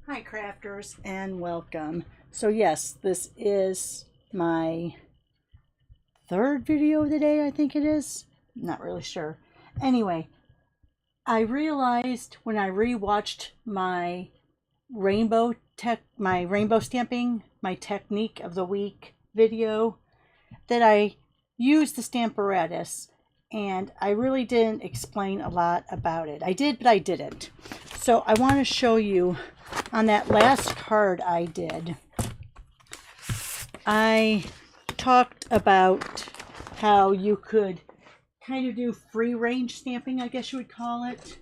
Hi crafters and welcome. So yes, this is my third video of the day, I think it is. Not really sure. Anyway, I realized when I rewatched my rainbow stamping, my technique of the week video, that I used the Stamparatus and I really didn't explain a lot about it. I did, but I didn't. So I want to show you on that last card I did. I talked about how you could kind of do free range stamping, I guess you would call it,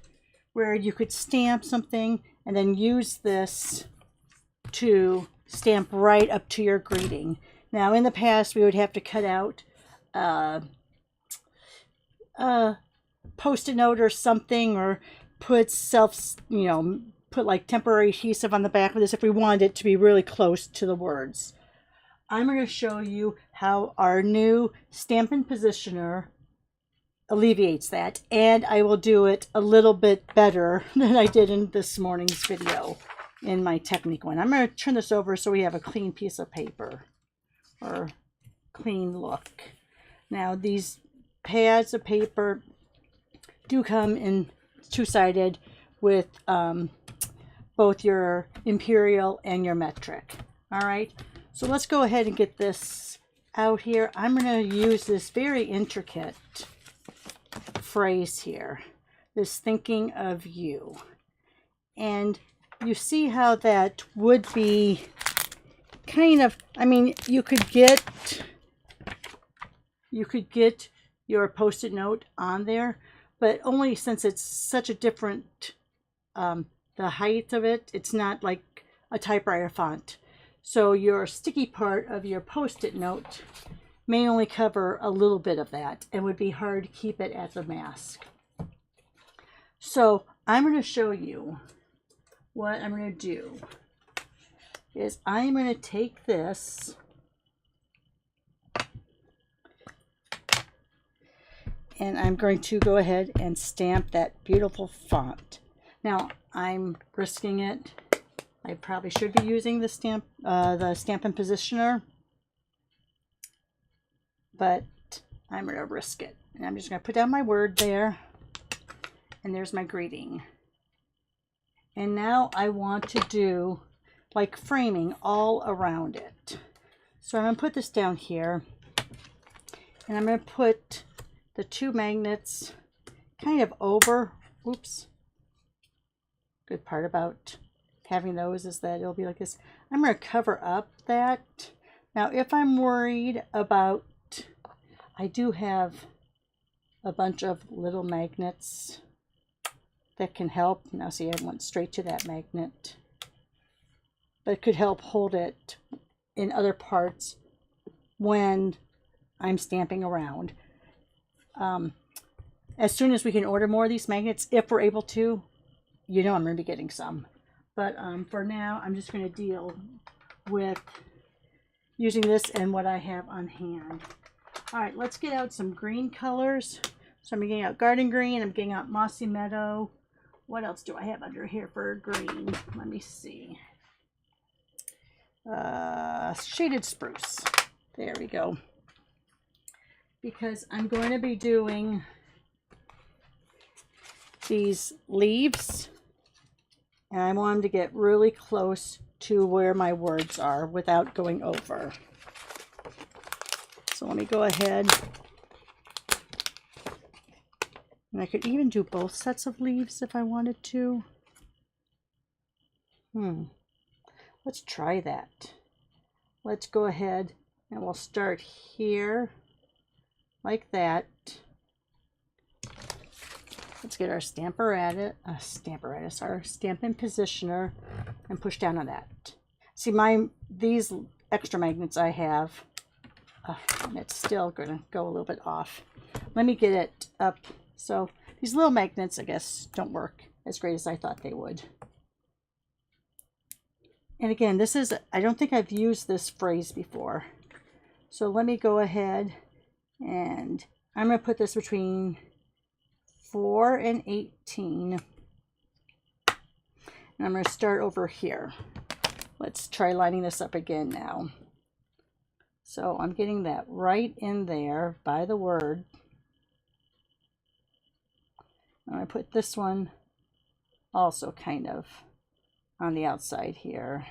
where you could stamp something and then use this to stamp right up to your greeting. Now in the past we would have to cut out a Post-it note or something, or put put like temporary adhesive on the back of this if we wanted it to be really close to the words. I'm going to show you how our new Stampin Positioner alleviates that, and I will do it a little bit better than I did in this morning's video in my technique one. I'm going to turn this over so we have a clean piece of paper, or clean look. Now these pads of paper do come in two-sided with both your imperial and your metric. All right, so let's go ahead and get this out here. I'm going to use this very intricate phrase here, this thinking of you, and you see how that would be kind of, I mean, you could get your Post-it note on there, but only since it's such a different the height of it, it's not like a typewriter font. So your sticky part of your Post-it note may only cover a little bit of that and would be hard to keep it at the mask. So I'm going to show you what I'm going to do is I'm going to take this and I'm going to go ahead and stamp that beautiful font. Now I'm risking it. I probably should be using the Stampin Positioner, but I'm going to risk it. And I'm just going to put down my word there, and there's my greeting. And now I want to do like framing all around it. So I'm going to put this down here, and I'm going to put the two magnets kind of over. Oops. Good part about having those is that it'll be like this. I'm going to cover up that. Now if I'm worried about, I do have a bunch of little magnets that can help. Now see, I went straight to that magnet, but it could help hold it in other parts when I'm stamping around. As soon as we can order more of these magnets, if we're able to, you know I'm going to be getting some. But for now, I'm just going to deal with using this and what I have on hand. All right, let's get out some green colors. So I'm getting out garden green. I'm getting out mossy meadow. What else do I have under here for green? Let me see. Shaded spruce. There we go. Because I'm going to be doing these leaves, and I want them to get really close to where my words are without going over. So let me go ahead, and I could even do both sets of leaves if I wanted to. Let's try that. Let's go ahead and we'll start here like that. Let's get our our Stampin Positioner, and push down on that. See, these extra magnets I have, and it's still going to go a little bit off. Let me get it up. So these little magnets, I guess, don't work as great as I thought they would. And again, this is, I don't think I've used this phrase before. So let me go ahead, and I'm going to put this between 4 and 18. And I'm going to start over here. Let's try lining this up again now. So I'm getting that right in there by the word. I'm going to put this one also kind of on the outside here.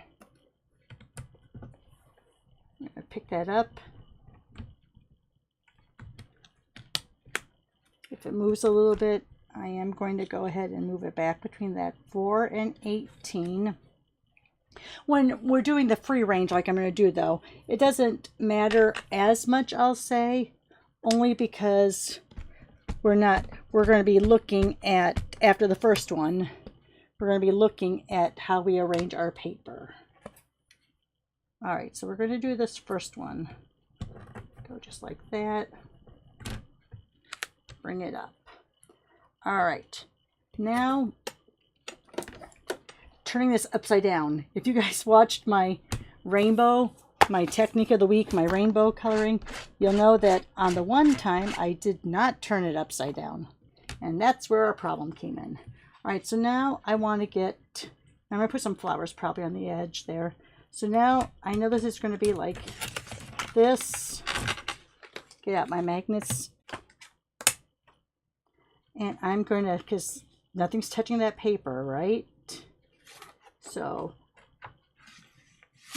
I'm going to pick that up. If it moves a little bit, I am going to go ahead and move it back between that 4 and 18. When we're doing the free range like I'm going to do though, it doesn't matter as much, I'll say, only because we're going to be looking at, after the first one, we're going to be looking at how we arrange our paper. All right, so we're going to do this first one. Go just like that. Bring it up. All right, now turning this upside down. If you guys watched my rainbow, my technique of the week, my rainbow coloring, you'll know that on the one time I did not turn it upside down. And that's where our problem came in. All right, so now I want to get, I'm going to put some flowers probably on the edge there. So now I know this is going to be like this. Get out my magnets. And I'm going to, because nothing's touching that paper, right? So,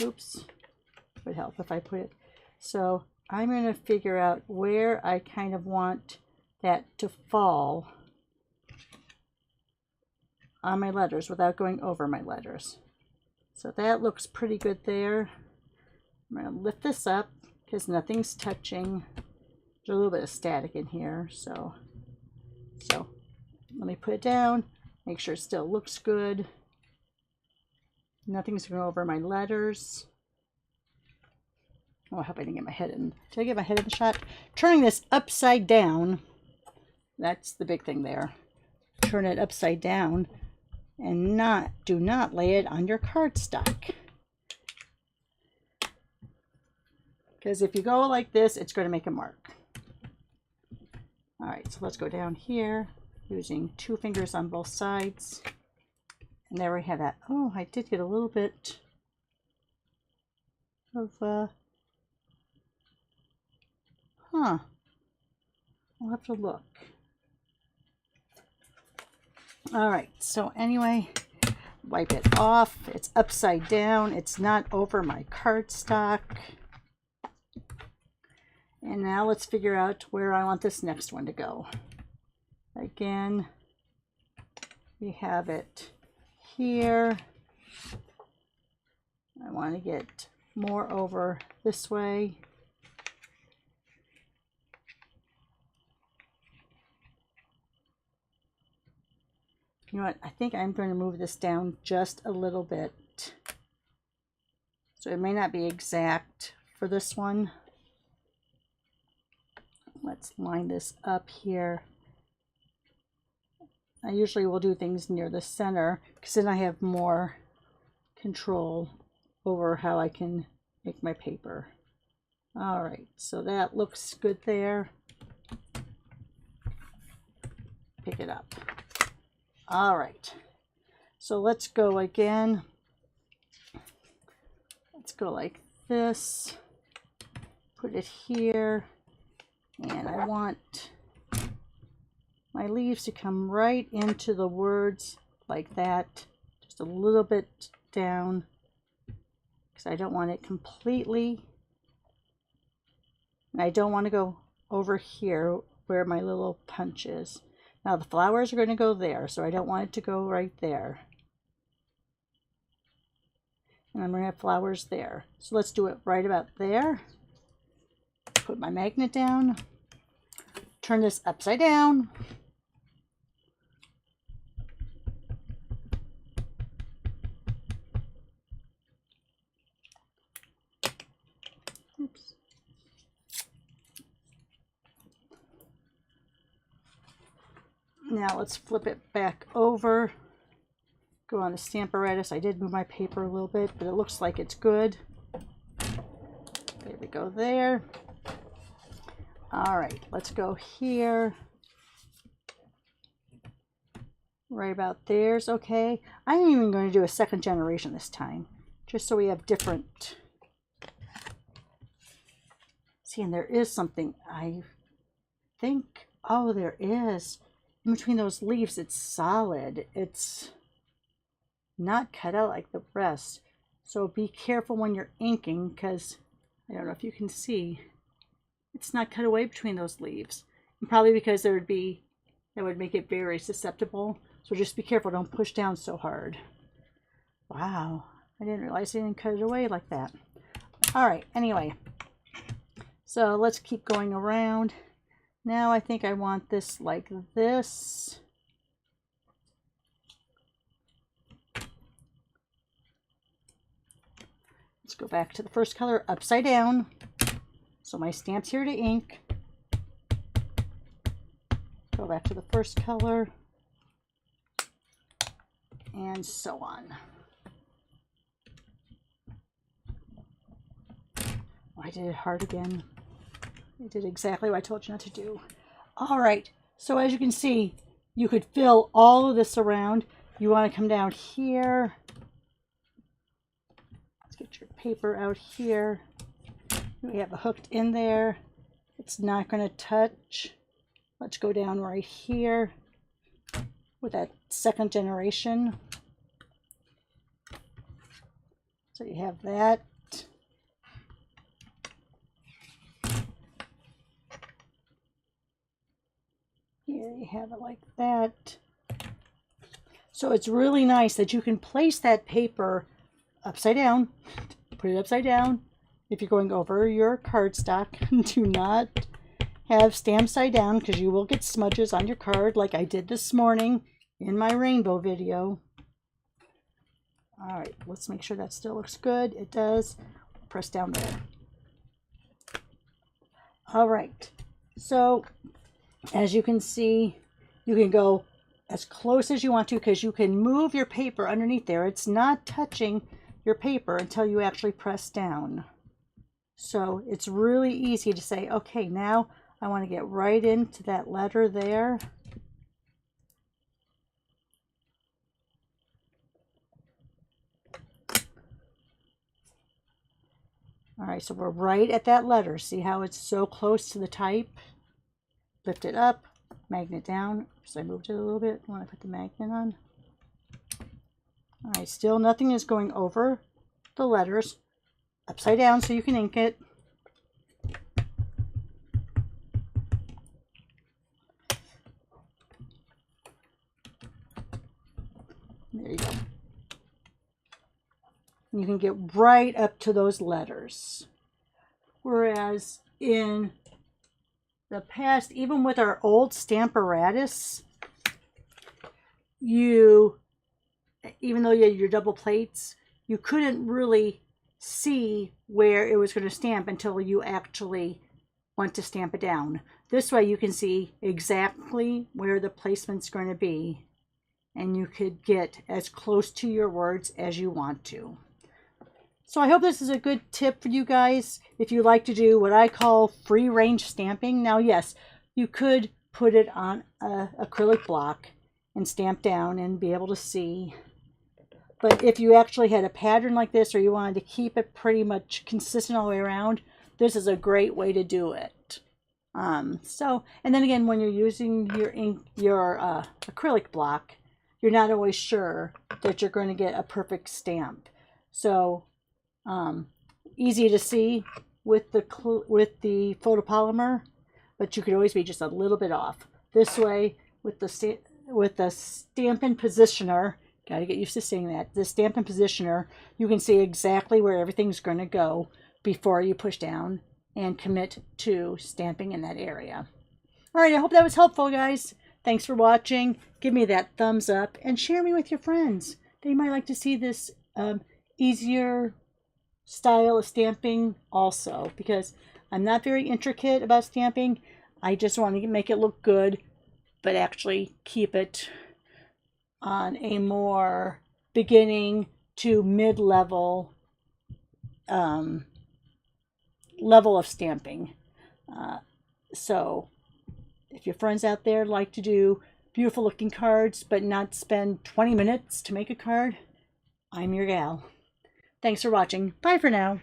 oops, would help if I put it. So I'm going to figure out where I kind of want that to fall on my letters without going over my letters. So that looks pretty good there. I'm going to lift this up because nothing's touching. There's a little bit of static in here, so let me put it down, make sure it still looks good. Nothing's going over my letters. Oh, I hope I didn't get my head in. Did I get my head in the shot? Turning this upside down, that's the big thing there. Turn it upside down and do not lay it on your cardstock. Because if you go like this, it's going to make a mark. All right, so let's go down here using 2 fingers on both sides. And there we have that. Oh, I did get a little bit of, I'll have to look. All right, so anyway, wipe it off. It's upside down. It's not over my cardstock. And now let's figure out where I want this next one to go. Again, we have it here. I want to get more over this way. You know what? I think I'm going to move this down just a little bit. So it may not be exact for this one. Let's line this up here. I usually will do things near the center because then I have more control over how I can make my paper. All right, so that looks good there. Pick it up. All right, so let's go again. Let's go like this. Put it here. And I want my leaves to come right into the words like that, just a little bit down, because I don't want it completely, and I don't want to go over here where my little punch is. Now the flowers are going to go there, so I don't want it to go right there. And I'm going to have flowers there. So let's do it right about there. Put my magnet down, turn this upside down, oops. Now let's flip it back over, go on the Stamparatus. I did move my paper a little bit, but it looks like it's good. There we go there. All right, let's go here. Right about there's okay. I'm even going to do a second generation this time, just so we have different. See, and there is something I think, oh, there is. In between those leaves, it's solid. It's not cut out like the rest. So be careful when you're inking, because I don't know if you can see, it's not cut away between those leaves. And probably because that would make it very susceptible. So just be careful, don't push down so hard. Wow, I didn't realize I didn't cut it away like that. All right, anyway, so let's keep going around. Now I think I want this like this. Let's go back to the first color, upside down. So my stamp's here to ink. Go back to the first color. And so on. Oh, I did it hard again. I did exactly what I told you not to do. All right, so as you can see, you could fill all of this around. You want to come down here. Let's get your paper out here. We have it hooked in there. It's not going to touch. Let's go down right here with that second generation. So you have that. Here you have it like that. So it's really nice that you can place that paper upside down. Put it upside down. If you're going over your cardstock, do not have stamp side down because you will get smudges on your card like I did this morning in my rainbow video. All right, let's make sure that still looks good. It does. Press down there. All right, so as you can see, you can go as close as you want to because you can move your paper underneath there. It's not touching your paper until you actually press down. So it's really easy to say, okay, now I want to get right into that letter there. All right, so we're right at that letter. See how it's so close to the type? Lift it up, magnet down. So I moved it a little bit when I put the magnet on. All right, still nothing is going over the letters. Upside down so you can ink it. There you go. You can get right up to those letters. Whereas in the past, even with our old Stamparatus, even though you had your double plates, you couldn't really see where it was going to stamp until you actually went to stamp it down. This way you can see exactly where the placement's going to be, and you could get as close to your words as you want to. So I hope this is a good tip for you guys if you like to do what I call free range stamping. Now, yes, you could put it on an acrylic block and stamp down and be able to see. But if you actually had a pattern like this, or you wanted to keep it pretty much consistent all the way around, this is a great way to do it. And then again, when you're using your acrylic block, you're not always sure that you're going to get a perfect stamp. So easy to see with the photopolymer, but you could always be just a little bit off. This way, with the Stampin Positioner, got to get used to saying that, the Stampin Positioner, you can see exactly where everything's going to go before you push down and commit to stamping in that area. All right, I hope that was helpful, guys. Thanks for watching. Give me that thumbs up and share me with your friends. They might like to see this easier style of stamping also, because I'm not very intricate about stamping. I just want to make it look good, but actually keep it on a more beginning to mid-level level of stamping. So if your friends out there like to do beautiful looking cards, but not spend 20 minutes to make a card, I'm your gal. Thanks for watching. Bye for now.